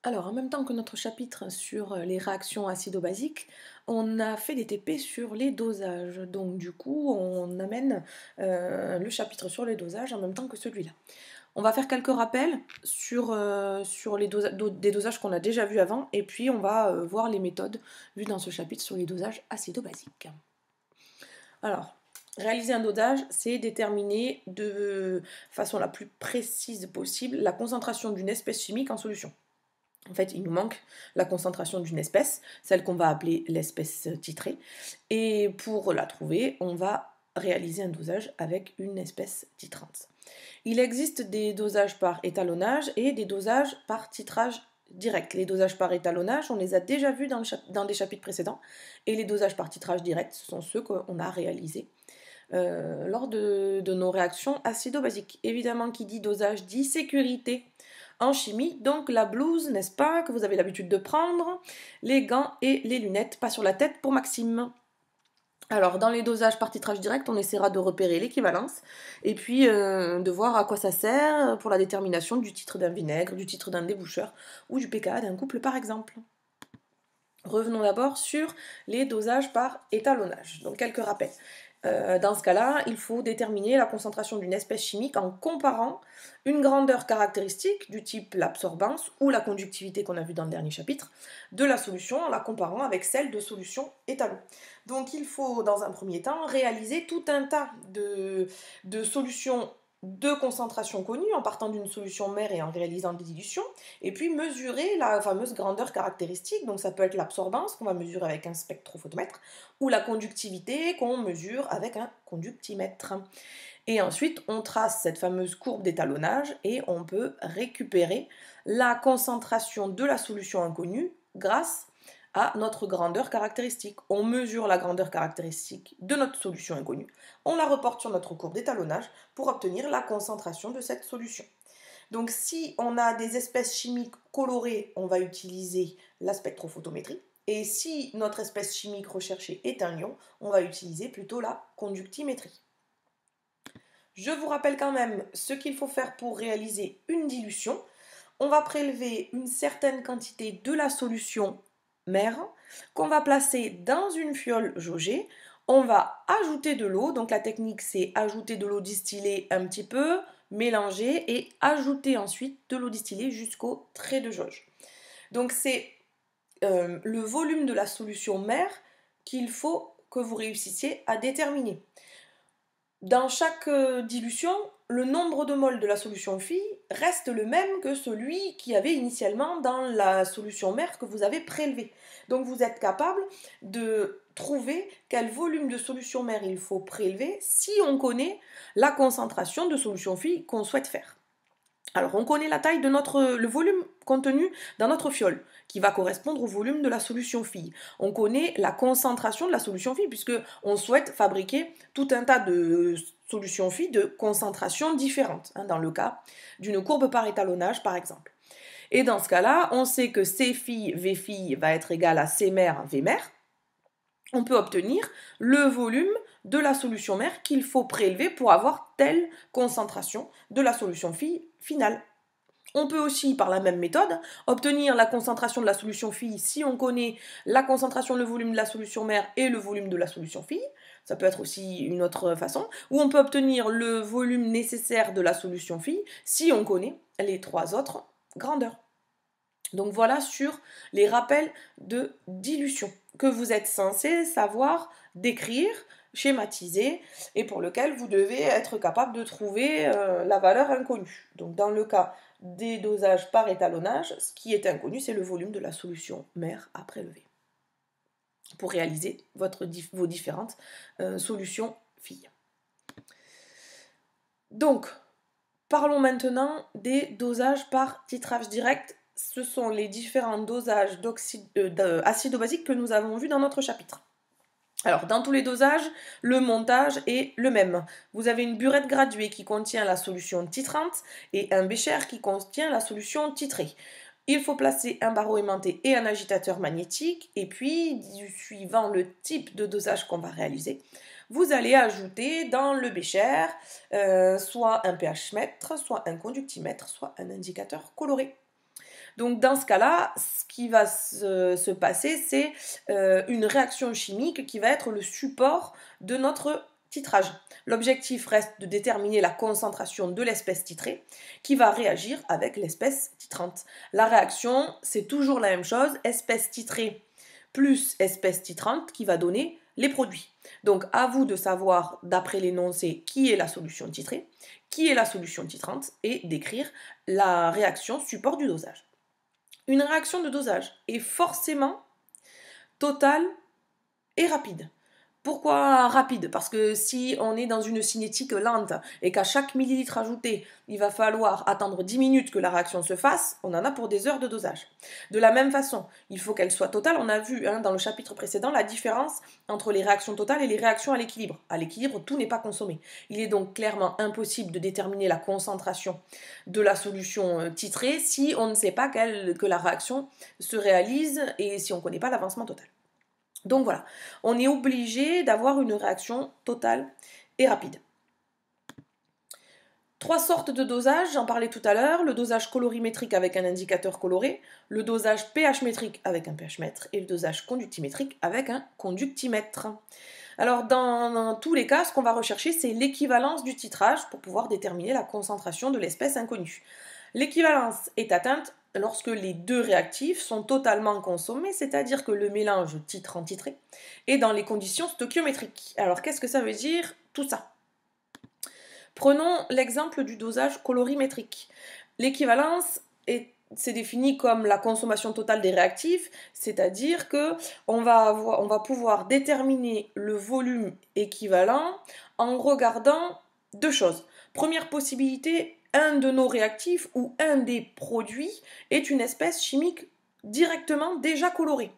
Alors, en même temps que notre chapitre sur les réactions acido-basiques, on a fait des TP sur les dosages. Donc, du coup, on amène le chapitre sur les dosages en même temps que celui-là. On va faire quelques rappels sur des dosages qu'on a déjà vus avant, et puis on va voir les méthodes vues dans ce chapitre sur les dosages acido-basiques. Alors, réaliser un dosage, c'est déterminer de façon la plus précise possible la concentration d'une espèce chimique en solution. En fait, il nous manque la concentration d'une espèce, celle qu'on va appeler l'espèce titrée. Et pour la trouver, on va réaliser un dosage avec une espèce titrante. Il existe des dosages par étalonnage et des dosages par titrage direct. Les dosages par étalonnage, on les a déjà vus dans des chapitres précédents. Et les dosages par titrage direct, ce sont ceux qu'on a réalisés lors de nos réactions acido-basiques. Évidemment, qui dit dosage dit sécurité en chimie, donc la blouse, n'est-ce pas, que vous avez l'habitude de prendre, les gants et les lunettes, pas sur la tête pour Maxime. Alors, dans les dosages par titrage direct, on essaiera de repérer l'équivalence et puis de voir à quoi ça sert pour la détermination du titre d'un vinaigre, du titre d'un déboucheur ou du pKa d'un couple par exemple. Revenons d'abord sur les dosages par étalonnage. Donc, quelques rappels. Dans ce cas-là, il faut déterminer la concentration d'une espèce chimique en comparant une grandeur caractéristique du type l'absorbance ou la conductivité qu'on a vu dans le dernier chapitre de la solution en la comparant avec celle de solution étalon. Donc il faut dans un premier temps réaliser tout un tas de solutions de concentration connues en partant d'une solution mère et en réalisant des dilutions, et puis mesurer la fameuse grandeur caractéristique, donc ça peut être l'absorbance qu'on va mesurer avec un spectrophotomètre, ou la conductivité qu'on mesure avec un conductimètre. Et ensuite, on trace cette fameuse courbe d'étalonnage et on peut récupérer la concentration de la solution inconnue grâce à notre grandeur caractéristique. On mesure la grandeur caractéristique de notre solution inconnue, on la reporte sur notre courbe d'étalonnage pour obtenir la concentration de cette solution. Donc si on a des espèces chimiques colorées, on va utiliser la spectrophotométrie. Et si notre espèce chimique recherchée est un ion, on va utiliser plutôt la conductimétrie. Je vous rappelle quand même ce qu'il faut faire pour réaliser une dilution. On va prélever une certaine quantité de la solution mère qu'on va placer dans une fiole jaugée. On va ajouter de l'eau, donc la technique c'est ajouter de l'eau distillée un petit peu, mélanger et ajouter ensuite de l'eau distillée jusqu'au trait de jauge. Donc c'est le volume de la solution mère qu'il faut que vous réussissiez à déterminer. Dans chaque dilution, le nombre de moles de la solution phi reste le même que celui qu'il y avait initialement dans la solution mère que vous avez prélevée. Donc vous êtes capable de trouver quel volume de solution mère il faut prélever si on connaît la concentration de solution phi qu'on souhaite faire. Alors, on connaît la taille de le volume contenu dans notre fiole, qui va correspondre au volume de la solution phi. On connaît la concentration de la solution phi, puisqu'on souhaite fabriquer tout un tas de solutions phi de concentrations différentes, dans le cas d'une courbe par étalonnage, par exemple. Et dans ce cas-là, on sait que C phi, V phi va être égal à C mère, V mère. On peut obtenir le volume de la solution mère qu'il faut prélever pour avoir telle concentration de la solution phi finale. On peut aussi, par la même méthode, obtenir la concentration de la solution phi si on connaît la concentration, le volume de la solution mère et le volume de la solution phi. Ça peut être aussi une autre façon. Ou on peut obtenir le volume nécessaire de la solution phi si on connaît les trois autres grandeurs. Donc voilà sur les rappels de dilution que vous êtes censé savoir décrire, schématiser et pour lequel vous devez être capable de trouver la valeur inconnue. Donc dans le cas des dosages par étalonnage, ce qui est inconnu, c'est le volume de la solution mère à prélever pour réaliser vos différentes solutions phi. Donc, parlons maintenant des dosages par titrage direct. Ce sont les différents dosages d'acido-basique que nous avons vus dans notre chapitre. Alors, dans tous les dosages, le montage est le même. Vous avez une burette graduée qui contient la solution titrante et un bécher qui contient la solution titrée. Il faut placer un barreau aimanté et un agitateur magnétique, et puis, suivant le type de dosage qu'on va réaliser, vous allez ajouter dans le bécher soit un pH mètre, soit un conductimètre, soit un indicateur coloré. Donc dans ce cas-là, ce qui va se passer, c'est une réaction chimique qui va être le support de notre titrage. L'objectif reste de déterminer la concentration de l'espèce titrée qui va réagir avec l'espèce titrante. La réaction, c'est toujours la même chose, espèce titrée plus espèce titrante qui va donner les produits. Donc à vous de savoir, d'après l'énoncé, qui est la solution titrée, qui est la solution titrante et d'écrire la réaction support du dosage. Une réaction de dosage est forcément totale et rapide. Pourquoi rapide? Parce que si on est dans une cinétique lente et qu'à chaque millilitre ajouté, il va falloir attendre 10 minutes que la réaction se fasse, on en a pour des heures de dosage. De la même façon, il faut qu'elle soit totale. On a vu dans le chapitre précédent la différence entre les réactions totales et les réactions à l'équilibre. À l'équilibre, tout n'est pas consommé. Il est donc clairement impossible de déterminer la concentration de la solution titrée si on ne sait pas que la réaction se réalise et si on ne connaît pas l'avancement total. Donc voilà, on est obligé d'avoir une réaction totale et rapide. 3 sortes de dosage, j'en parlais tout à l'heure, le dosage colorimétrique avec un indicateur coloré, le dosage pH métrique avec un pH mètre et le dosage conductimétrique avec un conductimètre. Alors dans tous les cas, ce qu'on va rechercher, c'est l'équivalence du titrage pour pouvoir déterminer la concentration de l'espèce inconnue. L'équivalence est atteinte lorsque les deux réactifs sont totalement consommés, c'est-à-dire que le mélange titrant-titré est dans les conditions stoichiométriques. Alors qu'est-ce que ça veut dire tout ça? Prenons l'exemple du dosage colorimétrique. L'équivalence c'est défini comme la consommation totale des réactifs, c'est-à-dire que on va pouvoir déterminer le volume équivalent en regardant deux choses. Première possibilité, un de nos réactifs ou un des produits est une espèce chimique directement déjà colorée.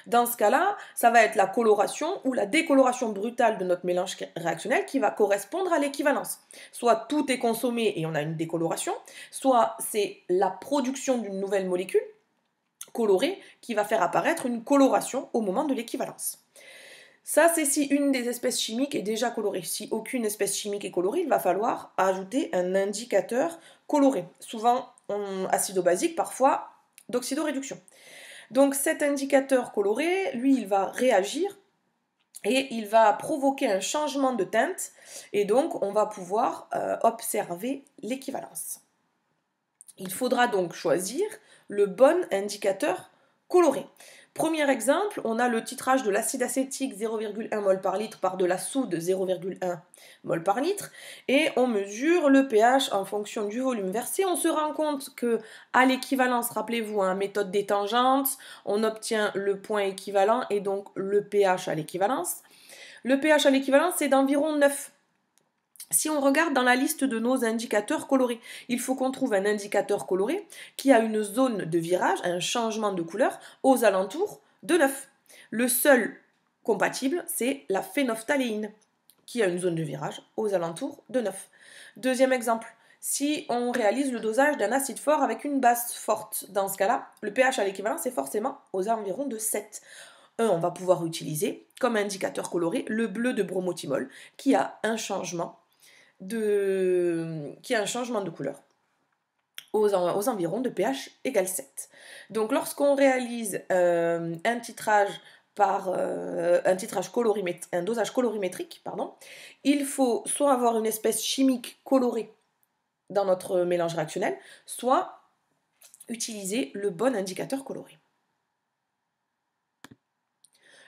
Dans ce cas-là, ça va être la coloration ou la décoloration brutale de notre mélange réactionnel qui va correspondre à l'équivalence. Soit tout est consommé et on a une décoloration, soit c'est la production d'une nouvelle molécule colorée qui va faire apparaître une coloration au moment de l'équivalence. Ça, c'est si une des espèces chimiques est déjà colorée. Si aucune espèce chimique est colorée, il va falloir ajouter un indicateur coloré. Souvent acido-basique, parfois d'oxydoréduction. Donc cet indicateur coloré, lui, il va réagir et il va provoquer un changement de teinte et donc on va pouvoir observer l'équivalence. Il faudra donc choisir le bon indicateur coloré. Premier exemple, on a le titrage de l'acide acétique 0,1 mol par litre par de la soude 0,1 mol par litre et on mesure le pH en fonction du volume versé. On se rend compte que à l'équivalence, rappelez-vous, méthode des tangentes, on obtient le point équivalent et donc le pH à l'équivalence. Le pH à l'équivalence c'est d'environ 9. Si on regarde dans la liste de nos indicateurs colorés, il faut qu'on trouve un indicateur coloré qui a une zone de virage, un changement de couleur, aux alentours de 9. Le seul compatible, c'est la phénophtaléine, qui a une zone de virage aux alentours de 9. Deuxième exemple, si on réalise le dosage d'un acide fort avec une base forte, dans ce cas-là, le pH à l'équivalence est forcément aux environs de 7. On va pouvoir utiliser comme indicateur coloré le bleu de bromothymol, qui a un changement de couleur aux environs de pH égale 7. Donc lorsqu'on réalise un dosage colorimétrique, il faut soit avoir une espèce chimique colorée dans notre mélange réactionnel, soit utiliser le bon indicateur coloré.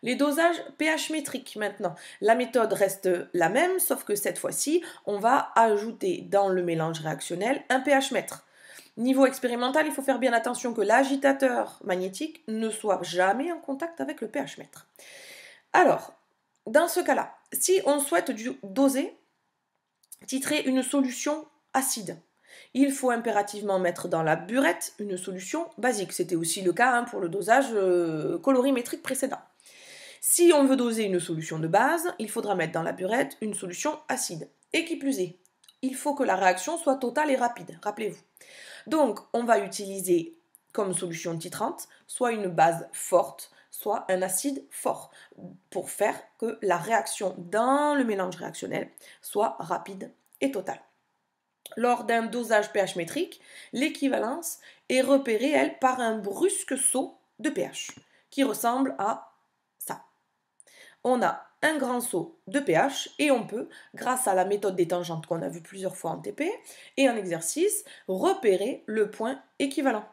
Les dosages pH métriques maintenant. La méthode reste la même, sauf que cette fois-ci, on va ajouter dans le mélange réactionnel un pH mètre. Niveau expérimental, il faut faire bien attention que l'agitateur magnétique ne soit jamais en contact avec le pH mètre. Alors, dans ce cas-là, si on souhaite doser, titrer une solution acide, il faut impérativement mettre dans la burette une solution basique. C'était aussi le cas pour le dosage colorimétrique précédent. Si on veut doser une solution de base, il faudra mettre dans la burette une solution acide. Et qui plus est, il faut que la réaction soit totale et rapide, rappelez-vous. Donc, on va utiliser comme solution titrante soit une base forte, soit un acide fort, pour faire que la réaction dans le mélange réactionnel soit rapide et totale. Lors d'un dosage pH métrique, l'équivalence est repérée, elle, par un brusque saut de pH qui ressemble à ça. On a un grand saut de pH et on peut, grâce à la méthode des tangentes qu'on a vu plusieurs fois en TP et en exercice, repérer le point équivalent.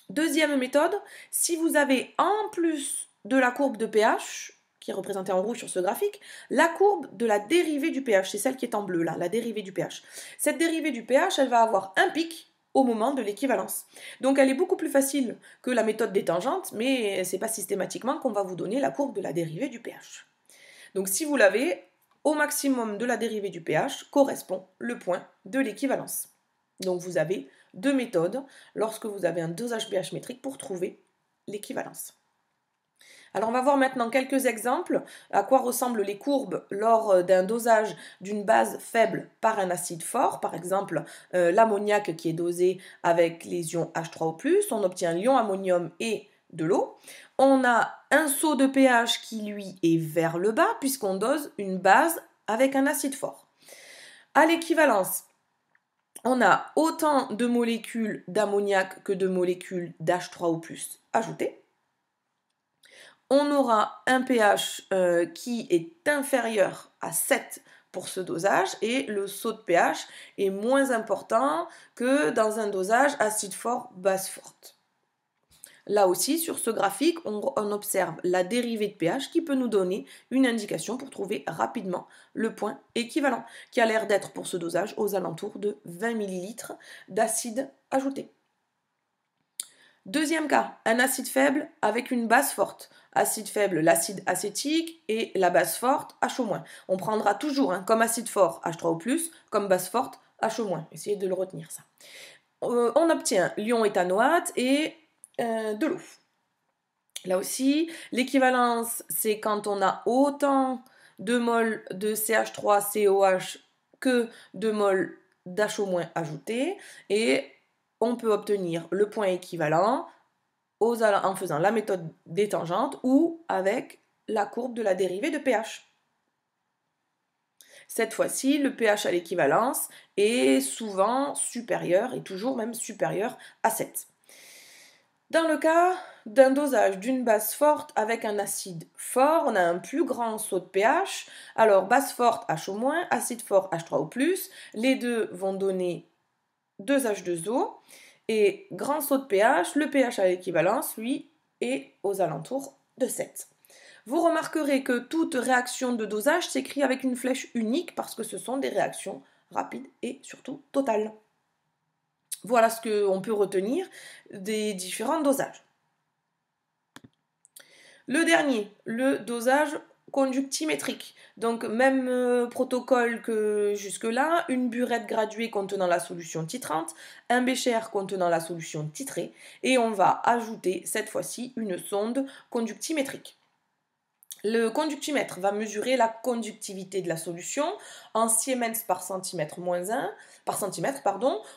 Deuxième méthode, si vous avez en plus de la courbe de pH, qui est représentée en rouge sur ce graphique, la courbe de la dérivée du pH, c'est celle qui est en bleu là, la dérivée du pH. Cette dérivée du pH, elle va avoir un pic au moment de l'équivalence. Donc elle est beaucoup plus facile que la méthode des tangentes, mais ce n'est pas systématiquement qu'on va vous donner la courbe de la dérivée du pH. Donc si vous l'avez, au maximum de la dérivée du pH correspond le point de l'équivalence. Donc vous avez deux méthodes lorsque vous avez un dosage pH métrique pour trouver l'équivalence. Alors on va voir maintenant quelques exemples à quoi ressemblent les courbes lors d'un dosage d'une base faible par un acide fort. Par exemple, l'ammoniac qui est dosé avec les ions H3O+, on obtient l'ion ammonium et de l'eau. On a un saut de pH qui, lui, est vers le bas puisqu'on dose une base avec un acide fort. À l'équivalence, on a autant de molécules d'ammoniac que de molécules d'H3O+, ajoutées. On aura un pH qui est inférieur à 7 pour ce dosage et le saut de pH est moins important que dans un dosage acide fort, base forte. Là aussi, sur ce graphique, on observe la dérivée de pH qui peut nous donner une indication pour trouver rapidement le point équivalent, qui a l'air d'être pour ce dosage aux alentours de 20 ml d'acide ajouté. Deuxième cas, un acide faible avec une base forte. Acide faible, l'acide acétique et la base forte, HO-. On prendra toujours comme acide fort H3O+, comme base forte HO-. Essayez de le retenir ça. On obtient l'ion éthanoate et de l'eau. Là aussi, l'équivalence, c'est quand on a autant de moles de CH3COH que de moles d'HO- ajoutés, et on peut obtenir le point équivalent en faisant la méthode des tangentes ou avec la courbe de la dérivée de pH. Cette fois-ci, le pH à l'équivalence est souvent supérieur, et toujours même supérieur à 7. Dans le cas d'un dosage d'une base forte avec un acide fort, on a un plus grand saut de pH. Alors, base forte HO-, acide fort H3O+, les deux vont donner 2H2O. Et grand saut de pH, le pH à l'équivalence, lui, est aux alentours de 7. Vous remarquerez que toute réaction de dosage s'écrit avec une flèche unique parce que ce sont des réactions rapides et surtout totales. Voilà ce qu'on peut retenir des différents dosages. Le dernier, le dosage conductimétrique. Donc même protocole que jusque-là, une burette graduée contenant la solution titrante, un bécher contenant la solution titrée, et on va ajouter cette fois-ci une sonde conductimétrique. Le conductimètre va mesurer la conductivité de la solution en Siemens par centimètre moins 1, par centimètre,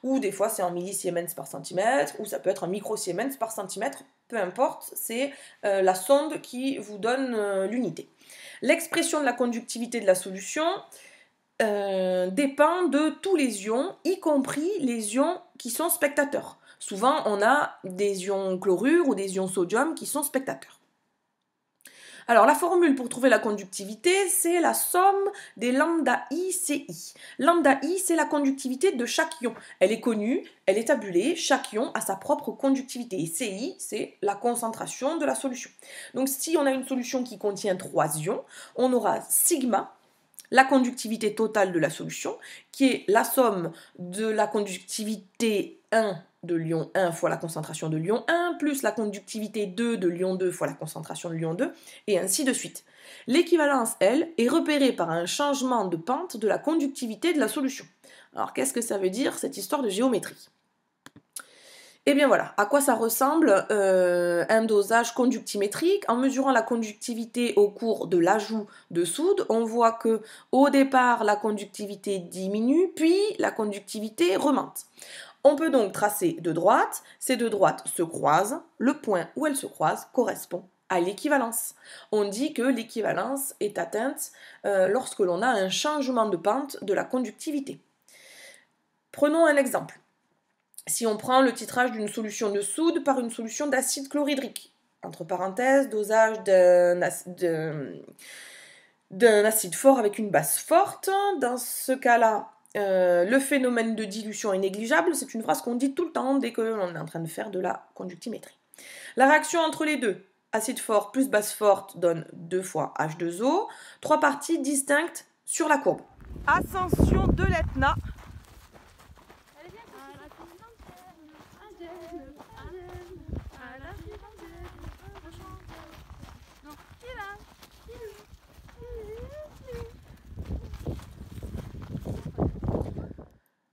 ou des fois c'est en millisiemens par centimètre, ou ça peut être en microsiemens par centimètre, peu importe, c'est la sonde qui vous donne l'unité. L'expression de la conductivité de la solution dépend de tous les ions, y compris les ions qui sont spectateurs. Souvent, on a des ions chlorure ou des ions sodium qui sont spectateurs. Alors, la formule pour trouver la conductivité, c'est la somme des lambda I, CI. Lambda I, c'est la conductivité de chaque ion. Elle est connue, elle est tabulée, chaque ion a sa propre conductivité. Et CI, c'est la concentration de la solution. Donc, si on a une solution qui contient 3 ions, on aura sigma, la conductivité totale de la solution, qui est la somme de la conductivité 1 de l'ion 1 fois la concentration de l'ion 1, plus la conductivité 2 de l'ion 2 fois la concentration de l'ion 2, et ainsi de suite. L'équivalence, elle, est repérée par un changement de pente de la conductivité de la solution. Alors, qu'est-ce que ça veut dire, cette histoire de géométrie ? Et bien voilà, à quoi ça ressemble un dosage conductimétrique. En mesurant la conductivité au cours de l'ajout de soude, on voit que au départ, la conductivité diminue, puis la conductivité remonte. On peut donc tracer deux droites, ces deux droites se croisent, le point où elles se croisent correspond à l'équivalence. On dit que l'équivalence est atteinte lorsque l'on a un changement de pente de la conductivité. Prenons un exemple. si on prend le titrage d'une solution de soude par une solution d'acide chlorhydrique, entre parenthèses, dosage d'un acide fort avec une base forte, dans ce cas-là, le phénomène de dilution est négligeable, c'est une phrase qu'on dit tout le temps dès qu'on est en train de faire de la conductimétrie. La réaction entre les deux, acide fort plus base forte, donne 2 fois H2O, 3 parties distinctes sur la courbe. Ascension de l'Etna.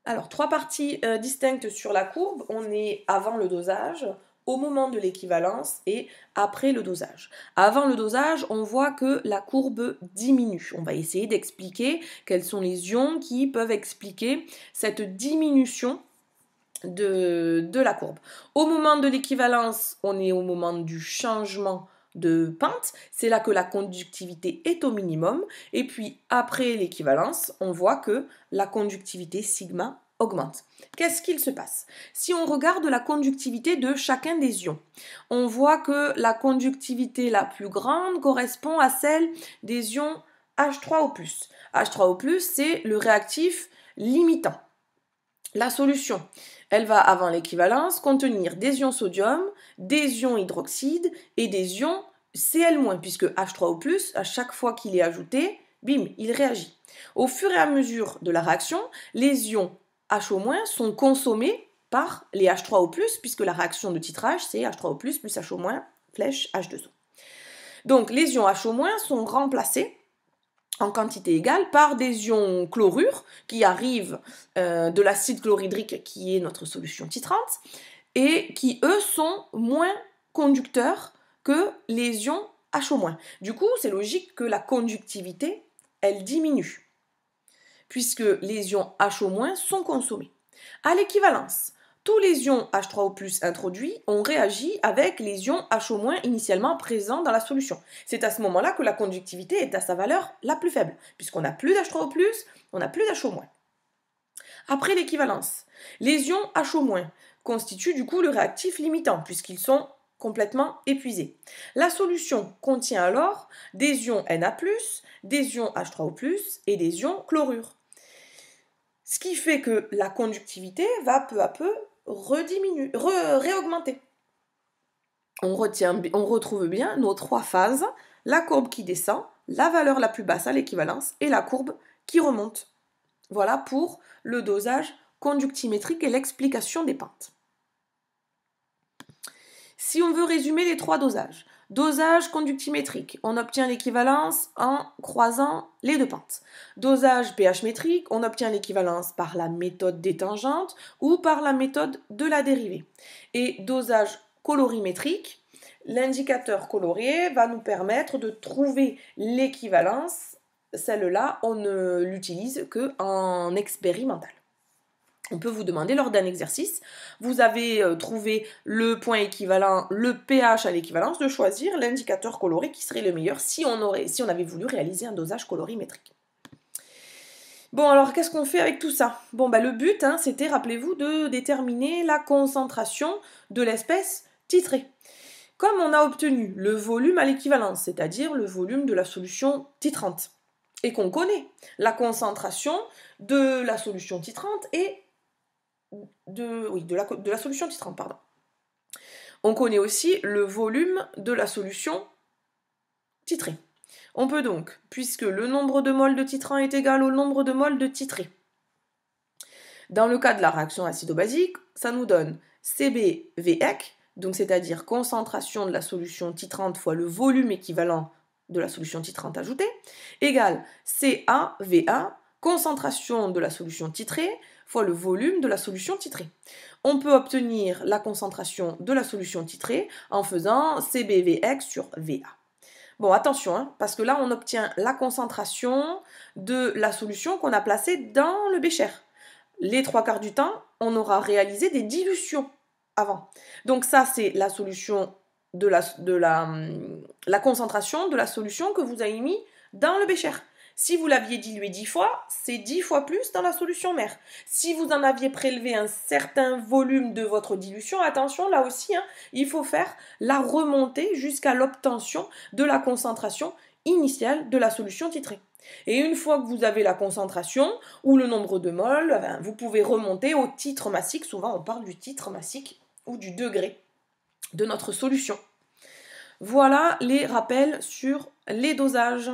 Alors, 3 parties distinctes sur la courbe, on est avant le dosage, au moment de l'équivalence et après le dosage. Avant le dosage, on voit que la courbe diminue. On va essayer d'expliquer quels sont les ions qui peuvent expliquer cette diminution de la courbe. Au moment de l'équivalence, on est au moment du changement de pente, c'est là que la conductivité est au minimum, et puis après l'équivalence, on voit que la conductivité sigma augmente. Qu'est-ce qu'il se passe? Si on regarde la conductivité de chacun des ions, on voit que la conductivité la plus grande correspond à celle des ions H3O+. H3O+, c'est le réactif limitant. La solution, elle va avant l'équivalence contenir des ions sodium, des ions hydroxyde et des ions Cl-, puisque H3O+, à chaque fois qu'il est ajouté, bim, il réagit. Au fur et à mesure de la réaction, les ions HO- sont consommés par les H3O+, puisque la réaction de titrage, c'est H3O+, plus HO-, flèche H2O. Donc les ions HO- sont remplacés en quantité égale par des ions chlorure qui arrivent de l'acide chlorhydrique qui est notre solution titrante et qui eux sont moins conducteurs que les ions HO-. Du coup, c'est logique que la conductivité, elle diminue puisque les ions HO- sont consommés. À l'équivalence, tous les ions H3O+ introduits ont réagi avec les ions HO- initialement présents dans la solution. C'est à ce moment-là que la conductivité est à sa valeur la plus faible, puisqu'on n'a plus d'H3O+, on n'a plus d'HO-. Après l'équivalence, les ions HO- constituent du coup le réactif limitant, puisqu'ils sont complètement épuisés. La solution contient alors des ions Na+, des ions H3O+, et des ions chlorure. Ce qui fait que la conductivité va peu à peu réaugmenter. On retrouve bien nos 3 phases, la courbe qui descend, la valeur la plus basse à l'équivalence et la courbe qui remonte. Voilà pour le dosage conductimétrique et l'explication des pentes. Si on veut résumer les 3 dosages, dosage conductimétrique, on obtient l'équivalence en croisant les 2 pentes. Dosage pH métrique, on obtient l'équivalence par la méthode des tangentes ou par la méthode de la dérivée. Et dosage colorimétrique, l'indicateur colorié va nous permettre de trouver l'équivalence. Celle-là, on ne l'utilise qu'en expérimental. On peut vous demander lors d'un exercice, vous avez trouvé le point équivalent, le pH à l'équivalence, de choisir l'indicateur coloré qui serait le meilleur si on avait voulu réaliser un dosage colorimétrique. Bon, alors qu'est-ce qu'on fait avec tout ça? Bon, le but, c'était, rappelez-vous, de déterminer la concentration de l'espèce titrée. Comme on a obtenu le volume à l'équivalence, c'est-à-dire le volume de la solution titrante, et qu'on connaît la concentration de la solution titrante et de la solution titrante, pardon. On connaît aussi le volume de la solution titrée. On peut donc, puisque le nombre de moles de titrant est égal au nombre de moles de titré, dans le cas de la réaction acido-basique, ça nous donne CbVec, donc c'est-à-dire concentration de la solution titrante fois le volume équivalent de la solution titrante ajoutée, égale CaVa, concentration de la solution titrée fois le volume de la solution titrée. On peut obtenir la concentration de la solution titrée en faisant CbVx sur Va. Bon, attention, parce que là, on obtient la concentration de la solution qu'on a placée dans le bécher. Les 3/4 du temps, on aura réalisé des dilutions avant. Donc ça, c'est la solution la concentration de la solution que vous avez mis dans le bécher. Si vous l'aviez dilué 10 fois, c'est 10 fois plus dans la solution mère. Si vous en aviez prélevé un certain volume de votre dilution, attention, là aussi, il faut faire la remontée jusqu'à l'obtention de la concentration initiale de la solution titrée. Et une fois que vous avez la concentration ou le nombre de moles, vous pouvez remonter au titre massique. Souvent, on parle du titre massique ou du degré de notre solution. Voilà les rappels sur les dosages.